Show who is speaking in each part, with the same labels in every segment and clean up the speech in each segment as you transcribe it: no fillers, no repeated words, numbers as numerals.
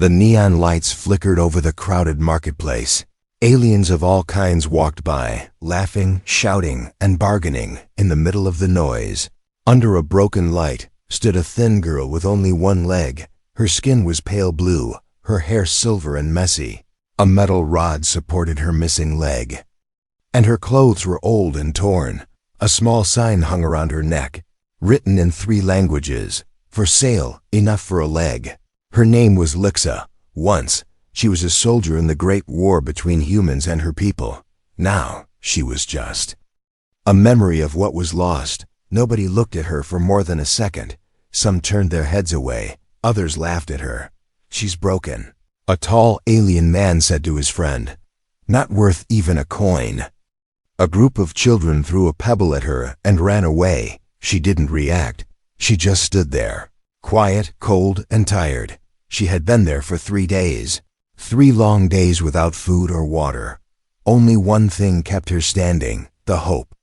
Speaker 1: The neon lights flickered over the crowded marketplace. Aliens of all kinds walked by, laughing, shouting, and bargaining in the middle of the noise. Under a broken light stood a thin girl with only one leg. Her skin was pale blue, her hair silver and messy. A metal rod supported her missing leg. And her clothes were old and torn. A small sign hung around her neck, written in 3 languages, "For sale, enough for a leg." Her name was Lixa. Once, she was a soldier in the Great War between humans and her people. Now, she was just a memory of what was lost. Nobody looked at her for more than a second. Some turned their heads away, others laughed at her. "She's broken," a tall alien man said to his friend. "Not worth even a coin." A group of children threw a pebble at her and ran away. She didn't react. She just stood there, quiet, cold, and tired. She had been there for 3 days. 3 long days without food or water. Only one thing kept her standing, the hope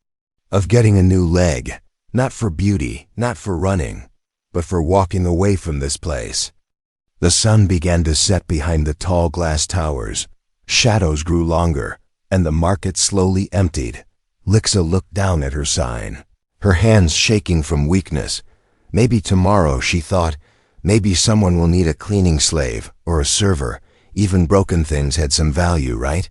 Speaker 1: of getting a new leg. Not for beauty, not for running, but for walking away from this place. The sun began to set behind the tall glass towers. Shadows grew longer, and the market slowly emptied. Lixa looked down at her sign, her hands shaking from weakness. Maybe tomorrow, she thought, maybe someone will need a cleaning slave or a server. Even broken things had some value, right?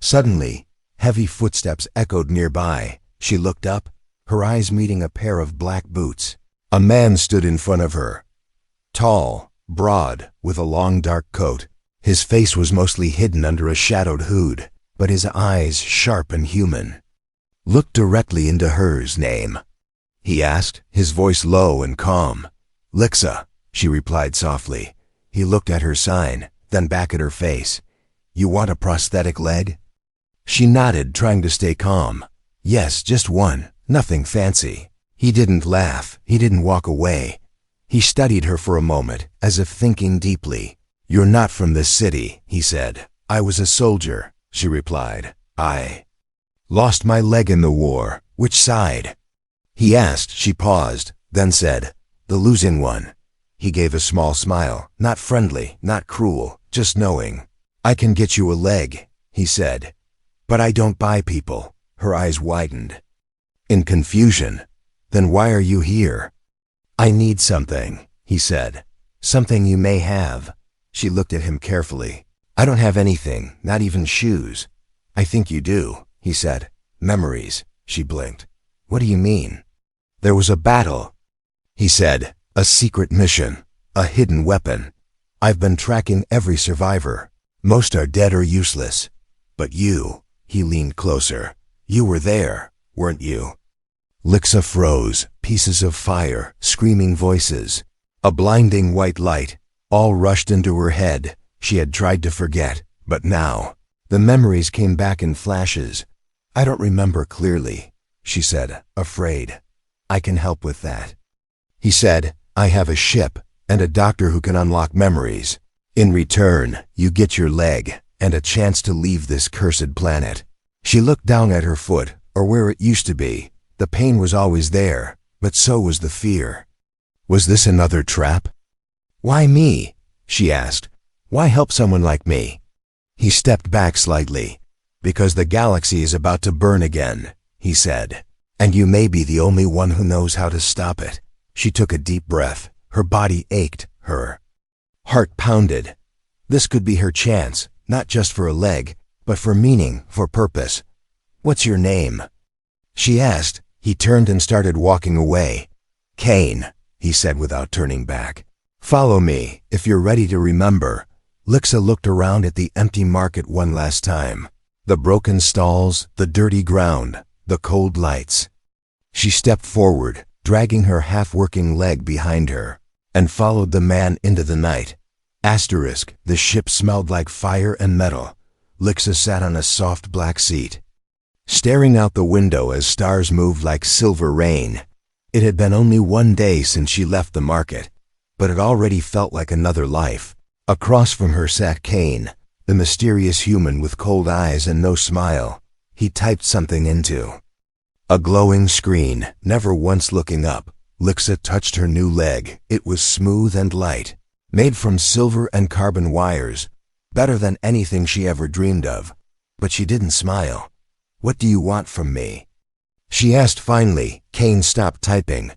Speaker 1: Suddenly, heavy footsteps echoed nearby. She looked up, her eyes meeting a pair of black boots. A man stood in front of her, tall, broad, with a long dark coat. His face was mostly hidden under a shadowed hood, but his eyes sharp and human. "Look directly into hers, name," he asked, his voice low and calm. "Lixa," she replied softly. He looked at her sign, then back at her face. "You want a prosthetic leg?" She nodded, trying to stay calm. "Yes, just one, nothing fancy." He didn't laugh, he didn't walk away. He studied her for a moment, as if thinking deeply. "You're not from this city," he said. "I was a soldier," she replied. "I lost my leg in the war." "Which side?" he asked. She paused, then said, "The losing one." He gave a small smile, not friendly, not cruel, just knowing. "I can get you a leg," he said. "But I don't buy people." Her eyes widened in confusion. "Then why are you here?" "I need something," he said. "Something you may have." She looked at him carefully. "I don't have anything, not even shoes." "I think you do," he said. "Memories." She blinked. "What do you mean?" "There was a battle," he said. "A secret mission, a hidden weapon. I've been tracking every survivor. Most are dead or useless. But you," he leaned closer, "you were there, weren't you?" Lixa froze, pieces of fire, screaming voices. A blinding white light, all rushed into her head. She had tried to forget, but now, the memories came back in flashes. "I don't remember clearly," she said, afraid. "I can help with that." He said, "I have a ship, and a doctor who can unlock memories. In return, you get your leg, and a chance to leave this cursed planet." She looked down at her foot, or where it used to be. The pain was always there, but so was the fear. Was this another trap? "Why me?" she asked. "Why help someone like me?" He stepped back slightly. "Because the galaxy is about to burn again," he said. "And you may be the only one who knows how to stop it." She took a deep breath. Her body ached, her heart pounded. This could be her chance, not just for a leg, but for meaning, for purpose. "What's your name?" she asked. He turned and started walking away. "Kane," he said without turning back. "Follow me, if you're ready to remember." Lixa looked around at the empty market one last time. The broken stalls, the dirty ground, the cold lights. She stepped forward, dragging her half-working leg behind her, and followed the man into the night. The ship smelled like fire and metal. Lixa sat on a soft black seat, staring out the window as stars moved like silver rain. It had been only 1 day since she left the market, but it already felt like another life. Across from her sat Kane, the mysterious human with cold eyes and no smile. He typed something into a glowing screen, never once looking up. Lixa touched her new leg. It was smooth and light. made from silver and carbon wires, better than anything she ever dreamed of. But she didn't smile. "What do you want from me?" she asked finally. Kane stopped typing.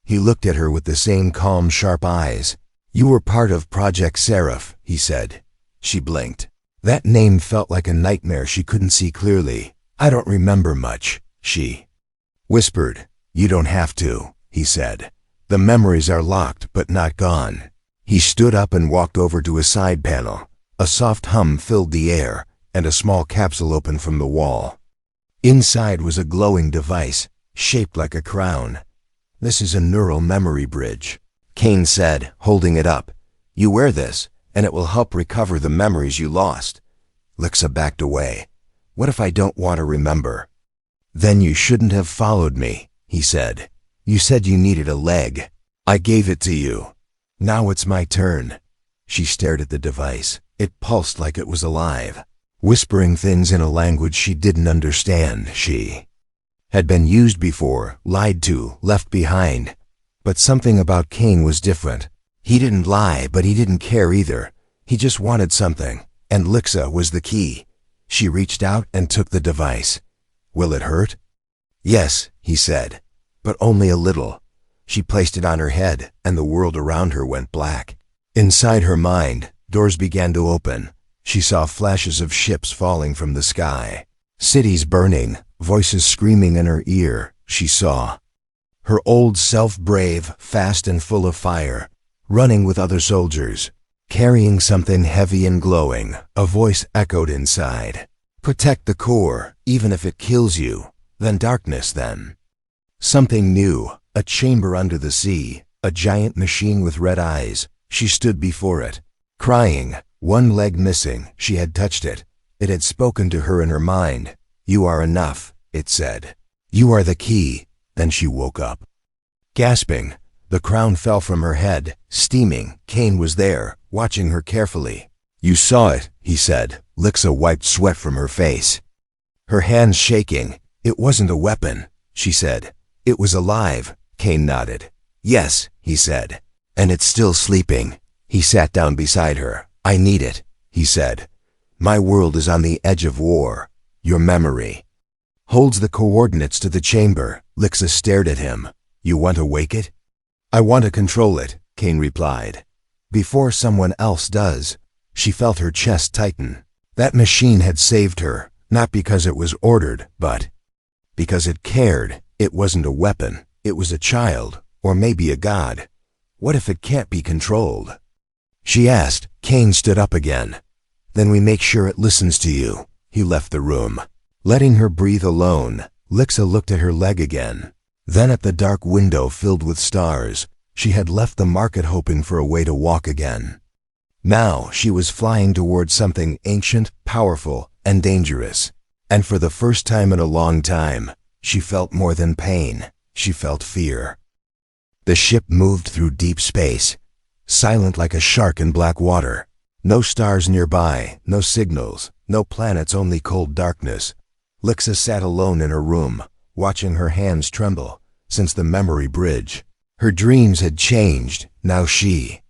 Speaker 1: He looked at her with the same calm, sharp eyes. "You were part of Project Seraph," he said. She blinked. That name felt like a nightmare she couldn't see clearly. "I don't remember much," she whispered. "You don't have to," he said. "The memories are locked but not gone." He stood up and walked over to a side panel. A soft hum filled the air, and a small capsule opened from the wall. Inside was a glowing device, shaped like a crown. "This is a neural memory bridge," Kane said, holding it up. "You wear this, and it will help recover the memories you lost." Lixa backed away. "What if I don't want to remember?" "Then you shouldn't have followed me," he said. "You said you needed a leg. I gave it to you. Now it's my turn." She stared at the device. It pulsed like it was alive, whispering things in a language she didn't understand. She had been used before, lied to, left behind. But something about Kane was different. He didn't lie, but he didn't care either. He just wanted something, and Lixa was the key. She reached out and took the device. "Will it hurt?" "Yes," he said, "but only a little." She placed it on her head, and the world around her went black. Inside her mind, doors began to open. She saw flashes of ships falling from the sky, cities burning, voices screaming in her ear. She saw her old self, brave, fast and full of fire, running with other soldiers, carrying something heavy and glowing. A voice echoed inside. "Protect the core, even if it kills you. Then darkness, then." Something new, a chamber under the sea, a giant machine with red eyes. She stood before it, crying, one leg missing. She had touched it. It had spoken to her in her mind. "You are enough," it said. "You are the key." Then she woke up. Gasping, the crown fell from her head, steaming. Kane was there, watching her carefully. "You saw it," he said. Lixa wiped sweat from her face, her hands shaking. "It wasn't a weapon," she said. "It was alive." Kane nodded. "Yes," he said. "And it's still sleeping." He sat down beside her. "I need it," he said. "My world is on the edge of war. Your memory holds the coordinates to the chamber." Lixa stared at him. "You want to wake it?" "I want to control it," Kane replied. "Before someone else does." She felt her chest tighten. That machine had saved her, not because it was ordered, but because it cared. It wasn't a weapon. It was a child, or maybe a god. What if it can't be controlled? She asked. Kane stood up again. "Then we make sure it listens to you." He left the room, letting her breathe alone. Lixa looked at her leg again, then at the dark window filled with stars. She had left the market hoping for a way to walk again. Now she was flying towards something ancient, powerful, and dangerous. And for the first time in a long time, she felt more than pain. She felt fear. The ship moved through deep space, silent like a shark in black water. No stars nearby, no signals, no planets, only cold darkness. Lixa sat alone in her room, watching her hands tremble. Since the memory bridge, her dreams had changed. Now she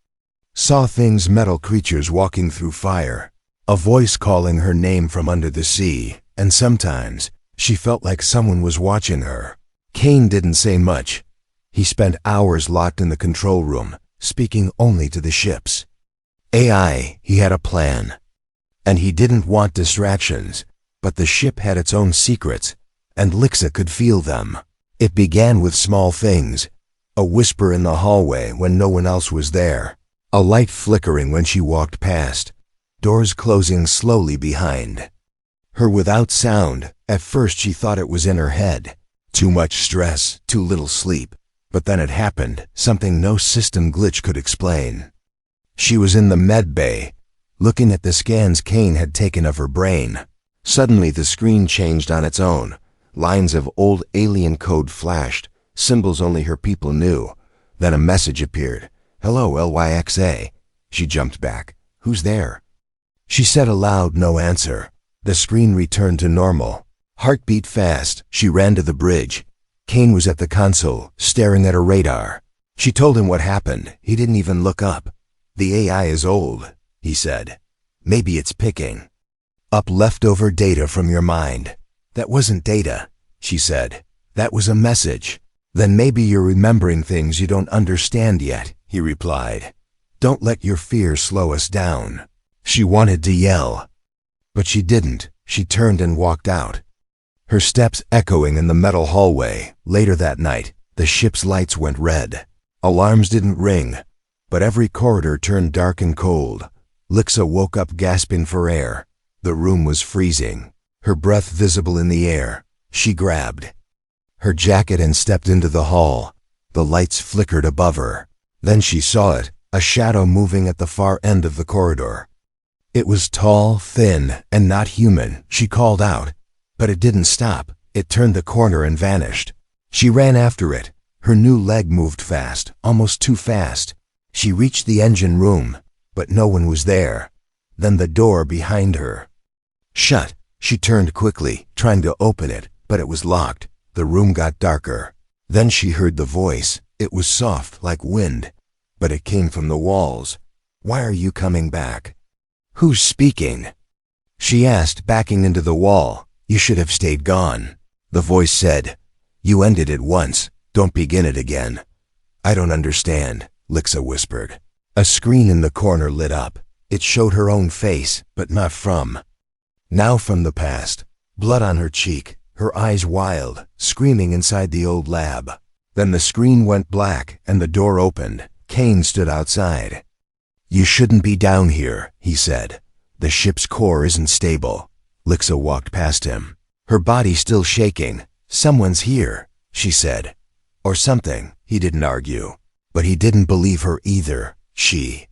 Speaker 1: saw things, metal creatures walking through fire, a voice calling her name from under the sea, and sometimes she felt like someone was watching her. Kane didn't say much. He spent hours locked in the control room, speaking only to the ships. AI, he had a plan. And he didn't want distractions, but the ship had its own secrets, and Lixa could feel them. It began with small things. A whisper in the hallway when no one else was there. A light flickering when she walked past. Doors closing slowly behind her without sound. At first she thought it was in her head. Too much stress, too little sleep. But then it happened, something no system glitch could explain. She was in the med bay, looking at the scans Kane had taken of her brain. Suddenly the screen changed on its own. Lines of old alien code flashed, symbols only her people knew. Then a message appeared. "Hello, LYXA." She jumped back. "Who's there?" She said aloud. No answer. The screen returned to normal. Heart beat fast. She ran to the bridge. Kane was at the console, staring at her radar. She told him what happened. He didn't even look up. The AI is old, he said. Maybe it's picking up leftover data from your mind. That wasn't data, she said. That was a message. Then maybe you're remembering things you don't understand yet, he replied. Don't let your fear slow us down. She wanted to yell, but she didn't. She turned and walked out, her steps echoing in the metal hallway. Later that night, the ship's lights went red. Alarms didn't ring, but every corridor turned dark and cold. Lixa woke up gasping for air. The room was freezing, her breath visible in the air. She grabbed her jacket and stepped into the hall. The lights flickered above her. Then she saw it, a shadow moving at the far end of the corridor. It was tall, thin, and not human. She called out, but it didn't stop. It turned the corner and vanished. She ran after it. Her new leg moved fast, almost too fast. She reached the engine room, but no one was there. Then the door behind her shut. She turned quickly, trying to open it, but it was locked. The room got darker. Then she heard the voice. It was soft, like wind, but it came from the walls. Why are you coming back? Who's speaking? She asked, backing into the wall. You should have stayed gone. The voice said, you ended it once. Don't begin it again. I don't understand, Lixa whispered. A screen in the corner lit up. It showed her own face, but not now from the past. Blood on her cheek, her eyes wild, screaming inside the old lab. Then the screen went black and the door opened. Kane stood outside. You shouldn't be down here, he said. The ship's core isn't stable. Lixa walked past him, her body still shaking. Someone's here, she said. Or something. He didn't argue. But he didn't believe her either. She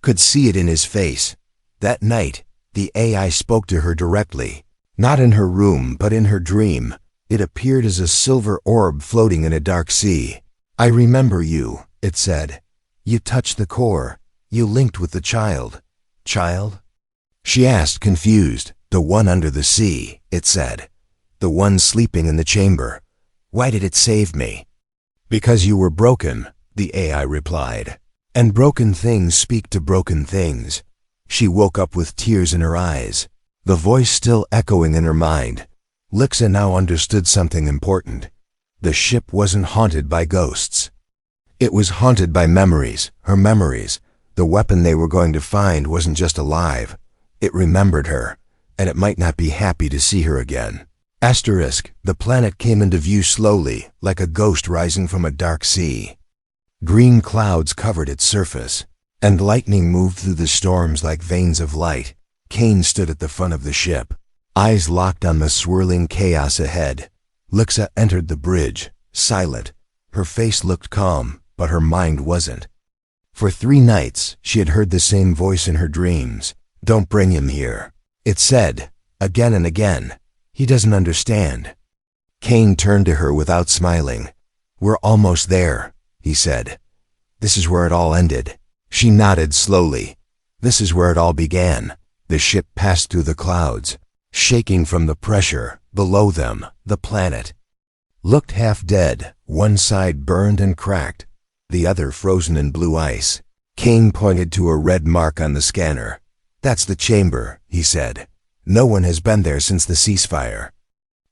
Speaker 1: could see it in his face. That night, the AI spoke to her directly. Not in her room, but in her dream. It appeared as a silver orb floating in a dark sea. I remember you, it said. You touched the core. You linked with the child. Child? She asked, confused. The one under the sea, it said. The one sleeping in the chamber. Why did it save me? Because you were broken, the AI replied. And broken things speak to broken things. She woke up with tears in her eyes, the voice still echoing in her mind. Lixa now understood something important. The ship wasn't haunted by ghosts. It was haunted by memories, her memories. The weapon they were going to find wasn't just alive. It remembered her, and it might not be happy to see her again. The planet came into view slowly, like a ghost rising from a dark sea. Green clouds covered its surface, and lightning moved through the storms like veins of light. Kane stood at the front of the ship, eyes locked on the swirling chaos ahead. Lixa entered the bridge, silent. Her face looked calm, but her mind wasn't. For 3 nights, she had heard the same voice in her dreams. Don't bring him here, it said, again and again. He doesn't understand. Kane turned to her without smiling. We're almost there, he said. This is where it all ended. She nodded slowly. This is where it all began. The ship passed through the clouds, shaking from the pressure. Below them, the planet looked half dead. One side burned and cracked, the other frozen in blue ice. Kane pointed to a red mark on the scanner. That's the chamber, he said. No one has been there since the ceasefire.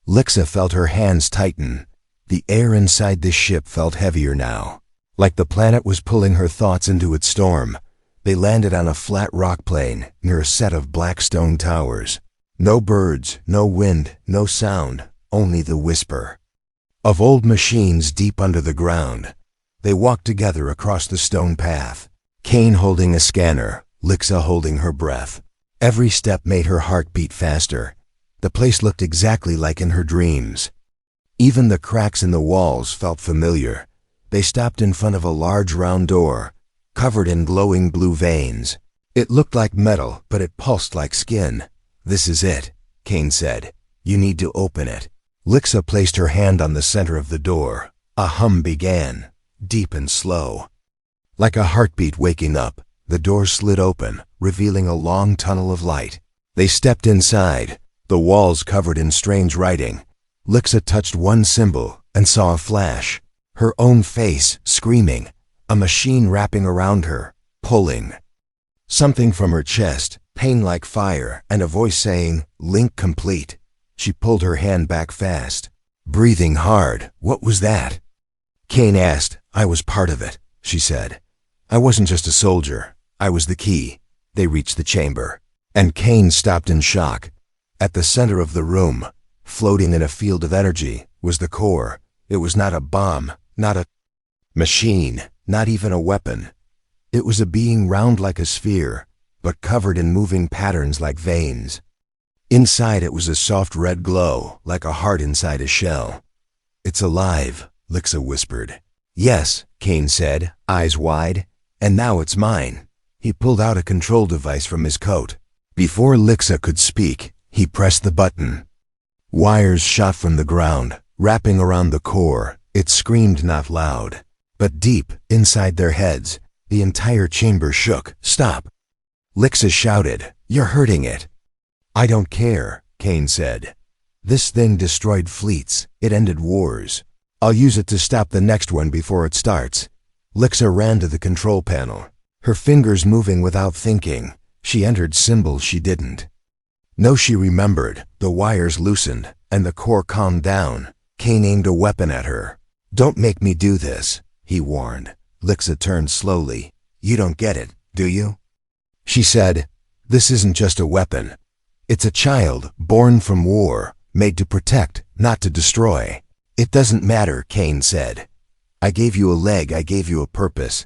Speaker 1: Lixa felt her hands tighten. The air inside the ship felt heavier now, like the planet was pulling her thoughts into its storm. They landed on a flat rock plain near a set of black stone towers. No birds, no wind, no sound, only the whisper of old machines deep under the ground. They walked together across the stone path, Kane holding a scanner, Lixa holding her breath. Every step made her heart beat faster. The place looked exactly like in her dreams. Even the cracks in the walls felt familiar. They stopped in front of a large round door, covered in glowing blue veins. It looked like metal, but it pulsed like skin. This is it, Kane said. You need to open it. Lixa placed her hand on the center of the door. A hum began, deep and slow, like a heartbeat waking up. The door slid open, revealing a long tunnel of light. They stepped inside, the walls covered in strange writing. Lixa touched one symbol and saw a flash. Her own face, screaming, a machine wrapping around her. pulling. Something from her chest, pain like fire, and a voice saying, "Link complete." She pulled her hand back fast, breathing hard. "What was that?" Kane asked. "I was part of it," she said. "I wasn't just a soldier. I was the key." They reached the chamber, and Kane stopped in shock. At the center of the room, floating in a field of energy, was the core. It was not a bomb, not a machine, not even a weapon. It was a being round like a sphere, but covered in moving patterns like veins. Inside it was a soft red glow, like a heart inside a shell. "It's alive," Lixa whispered. "Yes," Kane said, eyes wide. "And now it's mine." He pulled out a control device from his coat. Before Lixa could speak, he pressed the button. Wires shot from the ground, wrapping around the core. It screamed not loud, but deep inside their heads. The entire chamber shook. "Stop!" Lixa shouted. "You're hurting it." "I don't care," Kane said. "This thing destroyed fleets. It ended wars. I'll use it to stop the next one before it starts." Lixa ran to the control panel, her fingers moving without thinking. She entered symbols she didn't know she remembered. The wires loosened, and the core calmed down. Kane aimed a weapon at her. "Don't make me do this," he warned. Lixa turned slowly. "You don't get it, do you?" She said, "This isn't just a weapon. It's a child born from war, made to protect, not to destroy." "It doesn't matter," Kane said. "I gave you a leg, I gave you a purpose.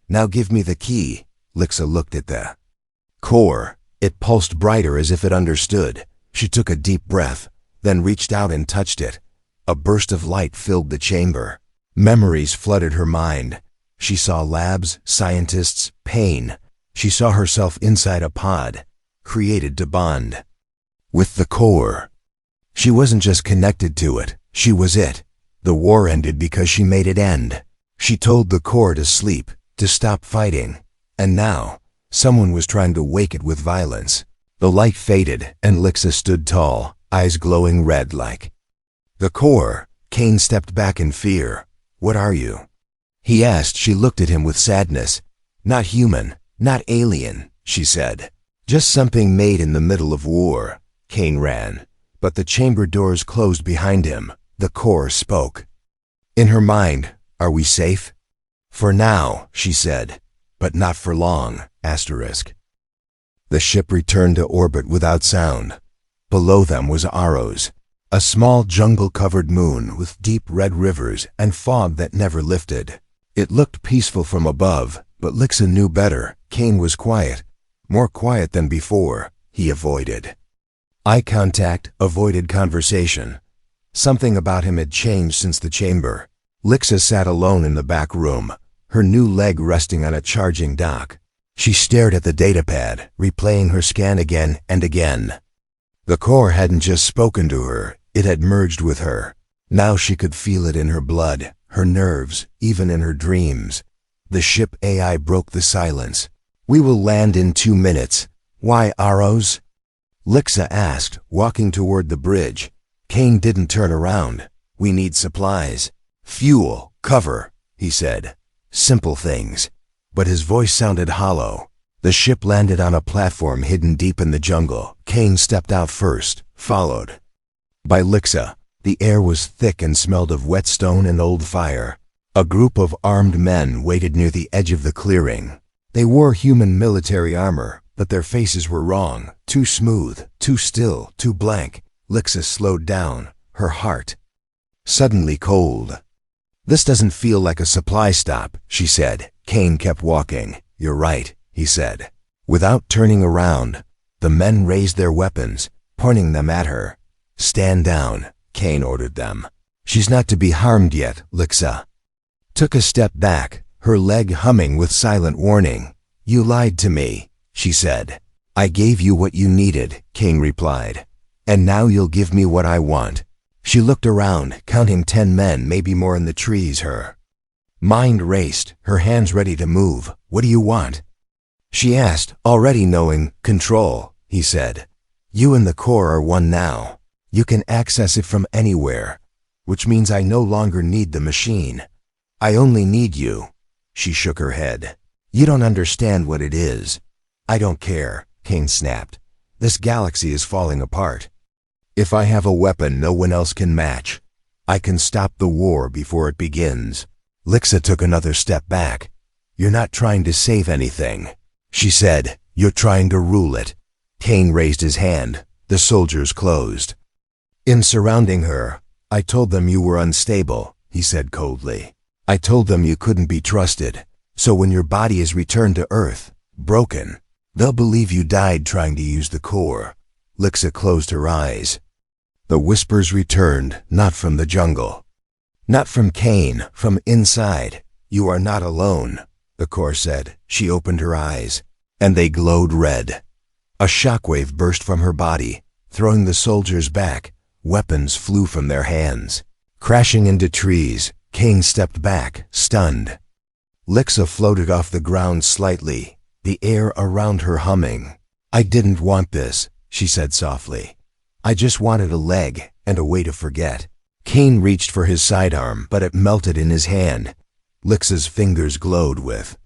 Speaker 1: Now give me the key." Lixa looked at the core. It pulsed brighter as if it understood. She took a deep breath, then reached out and touched it. A burst of light filled the chamber. Memories flooded her mind. She saw labs, scientists, pain. She saw herself inside a pod, created to bond with the core. She wasn't just connected to it, she was it. The war ended because she made it end. She told the core to sleep, to stop fighting. And now, someone was trying to wake it with violence. The light faded, and Lixa stood tall, eyes glowing red like the core. Kane stepped back in fear. "What are you?" he asked. She looked at him with sadness. "Not human, not alien," she said. "Just something made in the middle of war." Kane ran, but the chamber doors closed behind him. The core spoke. In her mind, "Are we safe?" "For now," she said, "but not for long." The ship returned to orbit without sound. Below them was Aros, a small jungle-covered moon with deep red rivers and fog that never lifted. It looked peaceful from above, but Lixa knew better. Kane was quiet, more quiet than before. He avoided eye contact, avoided conversation. Something about him had changed since the chamber. Lixa sat alone in the back room, her new leg resting on a charging dock. She stared at the datapad, replaying her scan again and again. The core hadn't just spoken to her, it had merged with her. Now she could feel it in her blood, her nerves, even in her dreams. The ship AI broke the silence. "We will land in 2 minutes. Why, Aros?" Lixa asked, walking toward the bridge. Kane didn't turn around. "We need supplies. Fuel, cover," he said. Simple things. But his voice sounded hollow. The ship landed on a platform hidden deep in the jungle. Kane stepped out first, followed by Lixa. The air was thick and smelled of wet stone and old fire. A group of armed men waited near the edge of the clearing. They wore human military armor, but their faces were wrong, too smooth, too still, too blank. Lixa slowed down, her heart suddenly cold. "This doesn't feel like a supply stop," she said. Kane kept walking. "You're right," he said. Without turning around, the men raised their weapons, pointing them at her. "Stand down," Kane ordered them. "She's not to be harmed yet." Lixa took a step back, her leg humming with silent warning. "You lied to me," she said. "I gave you what you needed," Kane replied. "And now you'll give me what I want." She looked around, counting 10 men, maybe more in the trees. Her mind raced, her hands ready to move. "What do you want?" she asked, already knowing. "Control," he said. "You and the core are one now. You can access it from anywhere, which means I no longer need the machine. I only need you." She shook her head. You don't understand what it is. I don't care, Kane snapped. This galaxy is falling apart. If I have a weapon no one else can match, I can stop the war before it begins. Lixa took another step back. You're not trying to save anything, she said. You're trying to rule it. Kane raised his hand. The soldiers closed. In surrounding her, I told them you were unstable, he said coldly. I told them you couldn't be trusted. So when your body is returned to Earth, broken, they'll believe you died trying to use the core. Lixa closed her eyes. The whispers returned, not from the jungle. Not from Kane, from inside. You are not alone, the core said. She opened her eyes, and they glowed red. A shockwave burst from her body, throwing the soldiers back. Weapons flew from their hands. Crashing into trees, Kane stepped back, stunned. Lixa floated off the ground slightly, the air around her humming. I didn't want this, she said softly. I just wanted a leg and a way to forget. Kane reached for his sidearm, but it melted in his hand. Lixa's fingers glowed with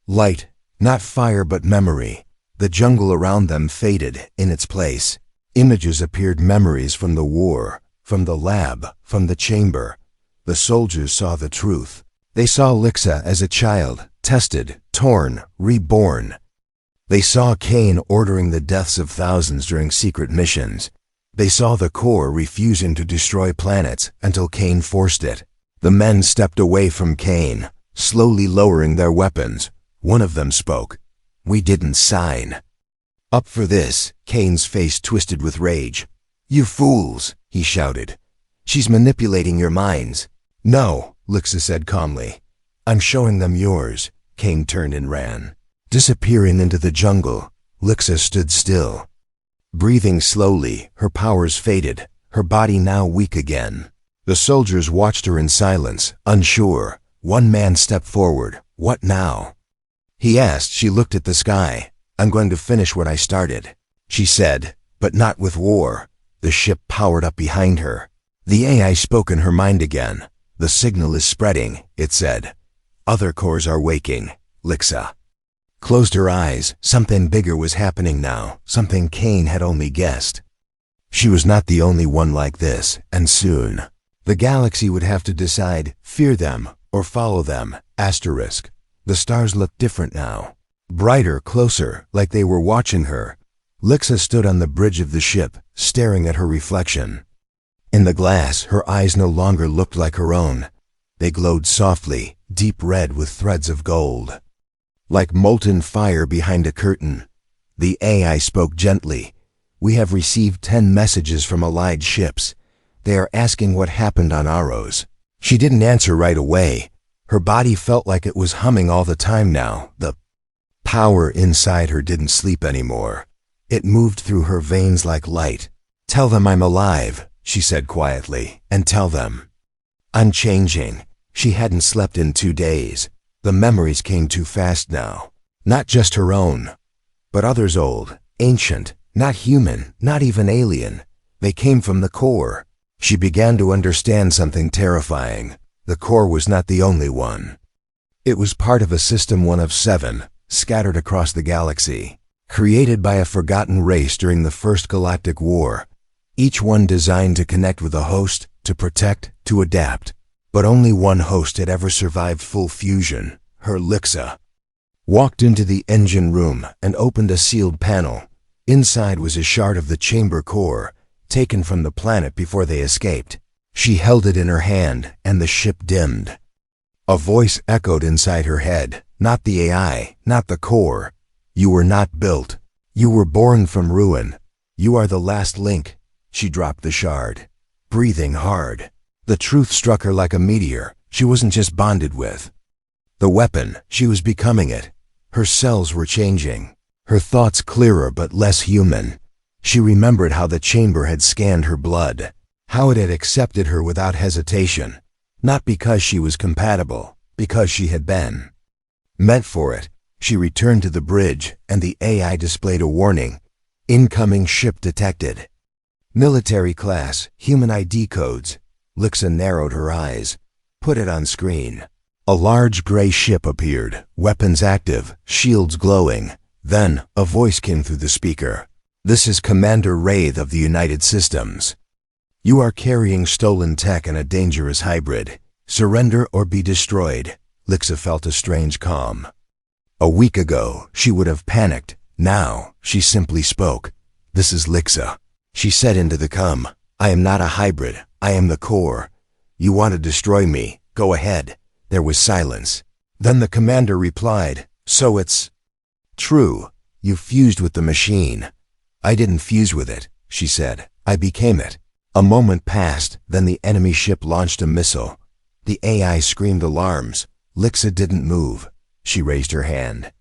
Speaker 1: light, not fire but memory. The jungle around them faded in its place. Images appeared, memories from the war, from the lab, from the chamber. The soldiers saw the truth. They saw Lixa as a child, tested, torn, reborn. They saw Kane ordering the deaths of thousands during secret missions. They saw the core refusing to destroy planets until Kane forced it. The men stepped away from Kane, slowly lowering their weapons. One of them spoke. We didn't sign up for this. Kane's face twisted with rage. You fools, he shouted. She's manipulating your minds. No, Lixa said calmly. I'm showing them yours. Kane turned and ran. Disappearing into the jungle, Lixa stood still. Breathing slowly, her powers faded, her body now weak again. The soldiers watched her in silence, unsure. One man stepped forward. What now? He asked. She looked at the sky. I'm going to finish what I started, she said, but not with war. The ship powered up behind her. The AI spoke in her mind again. The signal is spreading, it said. Other cores are waking. Lixa closed her eyes. Something bigger was happening now, something Kane had only guessed. She was not the only one like this, and soon the galaxy would have to decide, fear them or follow them. Asterisk. The stars looked different now. Brighter, closer, like they were watching her. Lixa stood on the bridge of the ship, staring at her reflection. In the glass, her eyes no longer looked like her own. They glowed softly, deep red with threads of gold. Like molten fire behind a curtain. The AI spoke gently. We have received 10 messages from allied ships. They are asking what happened on Aros. She didn't answer right away. Her body felt like it was humming all the time now. The power inside her didn't sleep anymore. It moved through her veins like light. Tell them I'm alive, she said quietly, and tell them I'm changing. She hadn't slept in 2 days. The memories came too fast now. Not just her own, but others old, ancient, not human, not even alien. They came from the core. She began to understand something terrifying. The core was not the only one. It was part of a system, one of 7, scattered across the galaxy, created by a forgotten race during the First Galactic War. Each one designed to connect with a host, to protect, to adapt. But only one host had ever survived full fusion, her Lixa. Walked into the engine room and opened a sealed panel. Inside was a shard of the chamber core, taken from the planet before they escaped. She held it in her hand, and the ship dimmed. A voice echoed inside her head. Not the AI, not the core. You were not built. You were born from ruin. You are the last link. She dropped the shard, breathing hard. The truth struck her like a meteor. She wasn't just bonded with the weapon, she was becoming it. Her cells were changing. Her thoughts clearer but less human. She remembered how the chamber had scanned her blood, how it had accepted her without hesitation. Not because she was compatible, because she had been meant for it. She returned to the bridge, and the AI displayed a warning. Incoming ship detected. Military class, human ID codes. Lixa narrowed her eyes. Put it on screen. A large gray ship appeared, weapons active, shields glowing. Then, a voice came through the speaker. "This is Commander Wraith of the United Systems. You are carrying stolen tech and a dangerous hybrid. Surrender or be destroyed." Lixa felt a strange calm. A week ago, she would have panicked. Now, she simply spoke. "This is Lixa," she said into the com. "I am not a hybrid. I am the core. You want to destroy me? Go ahead." There was silence. Then the commander replied, "So it's true. You fused with the machine." "I didn't fuse with it," she said. "I became it." A moment passed, then the enemy ship launched a missile. The AI screamed alarms. Lixa didn't move. She raised her hand.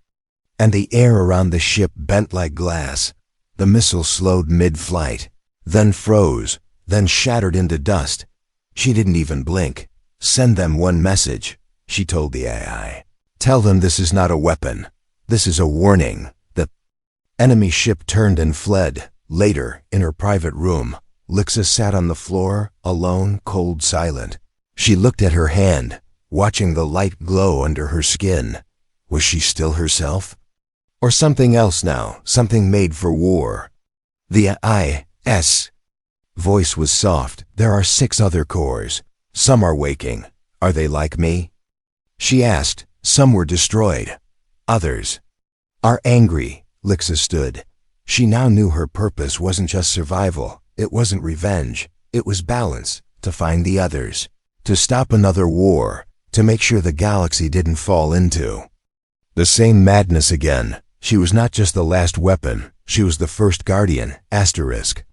Speaker 1: And the air around the ship bent like glass. The missile slowed mid-flight, then froze, then shattered into dust. She didn't even blink. "Send them one message," she told the AI. "Tell them this is not a weapon. This is a warning." The enemy ship turned and fled. Later, in her private room, Lixa sat on the floor, alone, cold, silent. She looked at her hand, watching the light glow under her skin. Was she still herself? Or something else now, something made for war? The I.S. voice was soft. "There are 6 other cores. Some are waking. Are they like me?" She asked. "Some were destroyed. Others are angry." Lixa stood. She now knew her purpose wasn't just survival. It wasn't revenge. It was balance. To find the others. To stop another war. To make sure the galaxy didn't fall into the same madness again. She was not just the last weapon. She was the first guardian. Asterisk.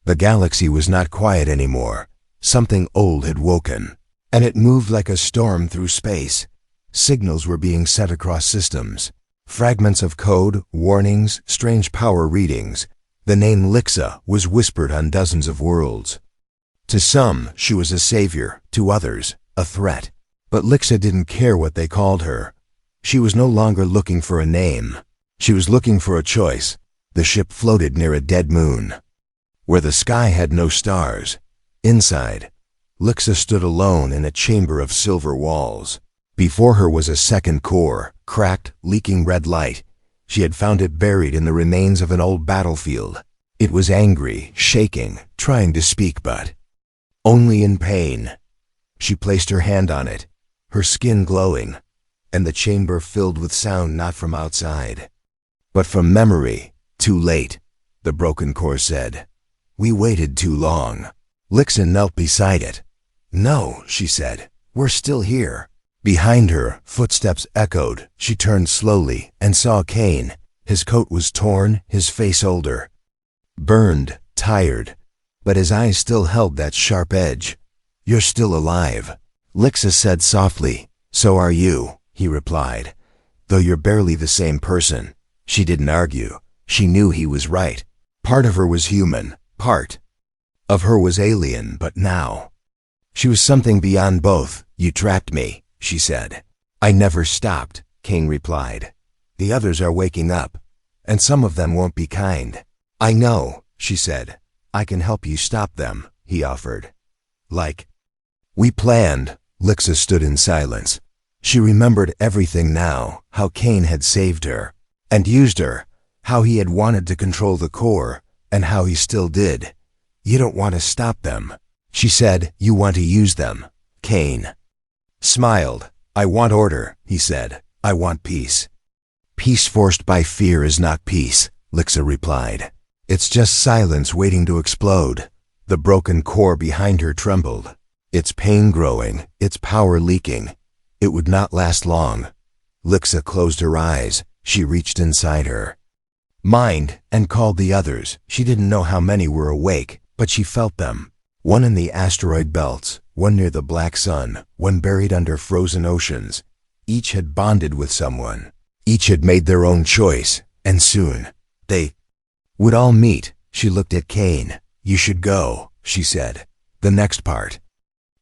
Speaker 1: The galaxy was not quiet anymore. Something old had woken. And it moved like a storm through space. Signals were being sent across systems. Fragments of code, warnings, strange power readings. The name Lixa was whispered on dozens of worlds. To some, she was a savior. To others, a threat. But Lixa didn't care what they called her. She was no longer looking for a name. She was looking for a choice. The ship floated near a dead moon, where the sky had no stars. Inside, Lixa stood alone in a chamber of silver walls. Before her was a second core, cracked, leaking red light. She had found it buried in the remains of an old battlefield. It was angry, shaking, trying to speak, but only in pain. She placed her hand on it, her skin glowing, and the chamber filled with sound not from outside, but from memory. "Too late," the broken core said. "We waited too long." Lixa knelt beside it. "No," she said. "We're still here." Behind her, footsteps echoed. She turned slowly and saw Kane. His coat was torn, his face older, burned, tired, but his eyes still held that sharp edge. "You're still alive," Lixa said softly. "So are you," he replied. "Though you're barely the same person." She didn't argue. She knew he was right. Part of her was human. Part of her was alien, but now she was something beyond both. "You trapped me," she said. "I never stopped," Kane replied. "The others are waking up, and some of them won't be kind." "I know," she said. "I can help you stop them," he offered. "Like we planned." Lixa stood in silence. She remembered everything now, how Kane had saved her and used her, how he had wanted to control the core, and how he still did. "You don't want to stop them," she said. "You want to use them." Kane smiled. "I want order," he said. "I want peace." "Peace forced by fear is not peace," Lixa replied. "It's just silence waiting to explode." The broken core behind her trembled. Its pain growing, its power leaking. It would not last long. Lixa closed her eyes. She reached inside her mind and called the others. She didn't know how many were awake, but she felt them. One in the asteroid belts, one near the black sun, one buried under frozen oceans. Each had bonded with someone. Each had made their own choice, and soon they would all meet. She looked at Kane. "You should go," she said. "The next part.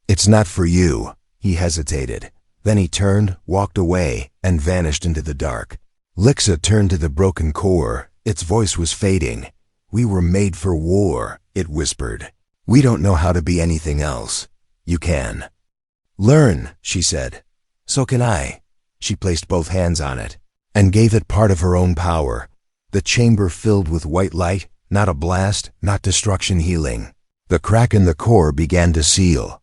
Speaker 1: It's not for you." He hesitated. Then he turned, walked away, and vanished into the dark. Lixa turned to the broken core. Its voice was fading. "We were made for war," it whispered. "We don't know how to be anything else. You can learn," she said. So can I. She placed both hands on it and gave it part of her own power. The chamber filled with white light, not a blast, not destruction, healing. The crack in the core began to seal.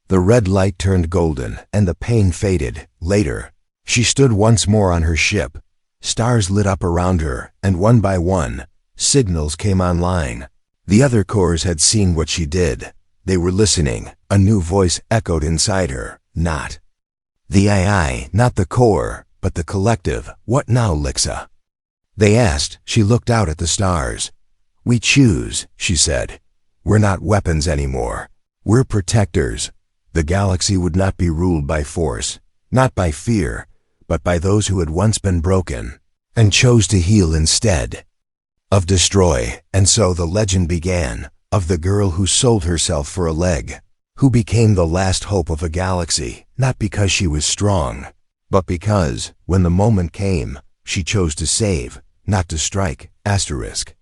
Speaker 1: The red light turned golden, and the pain faded. Later, she stood once more on her ship. Stars lit up around her, and one by one, signals came online. The other cores had seen what she did. They were listening. A new voice echoed inside her. Not the AI, not the core, but the collective. What now, Lixa? They asked. She looked out at the stars. We choose, she said. We're not weapons anymore. We're protectors. The galaxy would not be ruled by force, not by fear, but by those who had once been broken, and chose to heal instead of destroy. And so the legend began, of the girl who sold herself for a leg, who became the last hope of a galaxy, not because she was strong, but because, when the moment came, she chose to save, not to strike. Asterisk.